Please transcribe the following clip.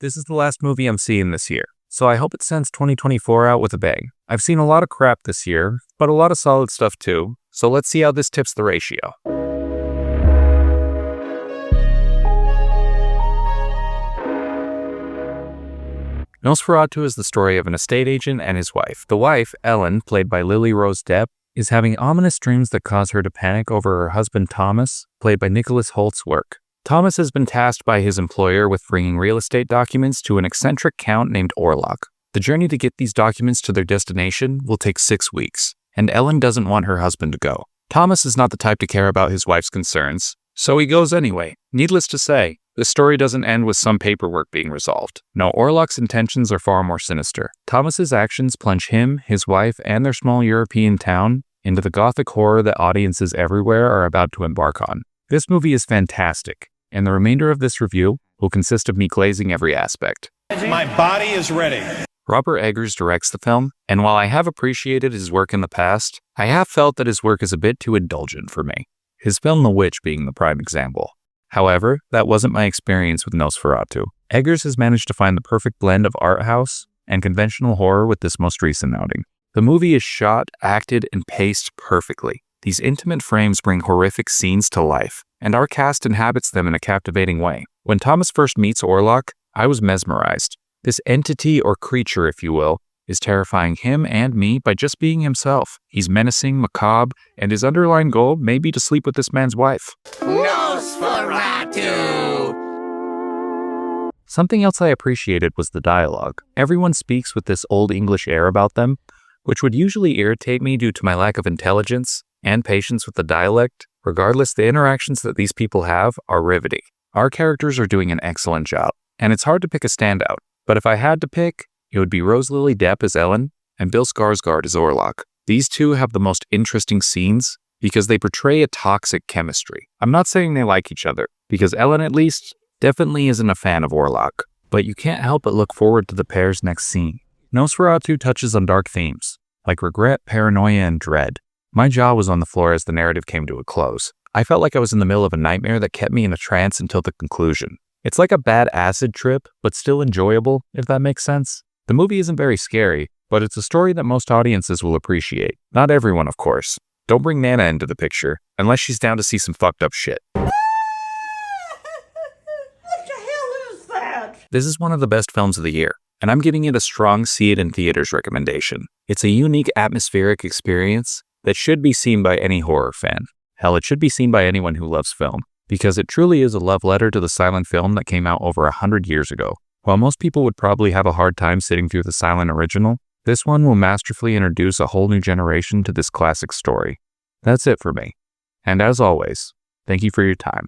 This is the last movie I'm seeing this year, so I hope it sends 2024 out with a bang. I've seen a lot of crap this year, but a lot of solid stuff too, so let's see how this tips the ratio. Nosferatu is the story of an estate agent and his wife. The wife, Ellen, played by Lily Rose Depp, is having ominous dreams that cause her to panic over her husband Thomas, played by Nicholas Holt's work. Thomas has been tasked by his employer with bringing real estate documents to an eccentric count named Orlok. The journey to get these documents to their destination will take 6 weeks, and Ellen doesn't want her husband to go. Thomas is not the type to care about his wife's concerns, so he goes anyway. Needless to say, the story doesn't end with some paperwork being resolved. No, Orlok's intentions are far more sinister. Thomas's actions plunge him, his wife, and their small European town into the gothic horror that audiences everywhere are about to embark on. This movie is fantastic, and the remainder of this review will consist of me glazing every aspect. My body is ready. Robert Eggers directs the film, and while I have appreciated his work in the past, I have felt that his work is a bit too indulgent for me. His film The Witch being the prime example. However, that wasn't my experience with Nosferatu. Eggers has managed to find the perfect blend of art house and conventional horror with this most recent outing. The movie is shot, acted, and paced perfectly. These intimate frames bring horrific scenes to life, and our cast inhabits them in a captivating way. When Thomas first meets Orlok, I was mesmerized. This entity, or creature if you will, is terrifying him and me by just being himself. He's menacing, macabre, and his underlying goal may be to sleep with this man's wife. Nosferatu! Something else I appreciated was the dialogue. Everyone speaks with this old English air about them, which would usually irritate me due to my lack of intelligence and patience with the dialect. Regardless, the interactions that these people have are riveting. Our characters are doing an excellent job, and it's hard to pick a standout. But if I had to pick, it would be Rose-Lilly Depp as Ellen and Bill Skarsgård as Orlok. These two have the most interesting scenes because they portray a toxic chemistry. I'm not saying they like each other, because Ellen at least definitely isn't a fan of Orlok, but you can't help but look forward to the pair's next scene. Nosferatu touches on dark themes, like regret, paranoia, and dread. My jaw was on the floor as the narrative came to a close. I felt like I was in the middle of a nightmare that kept me in a trance until the conclusion. It's like a bad acid trip, but still enjoyable, if that makes sense. The movie isn't very scary, but it's a story that most audiences will appreciate. Not everyone, of course. Don't bring Nana into the picture, unless she's down to see some fucked up shit. What the hell is that? This is one of the best films of the year, and I'm giving it a strong see it in theaters recommendation. It's a unique atmospheric experience that should be seen by any horror fan. Hell, it should be seen by anyone who loves film, because it truly is a love letter to the silent film that came out over 100 years ago. While most people would probably have a hard time sitting through the silent original, this one will masterfully introduce a whole new generation to this classic story. That's it for me. And as always, thank you for your time.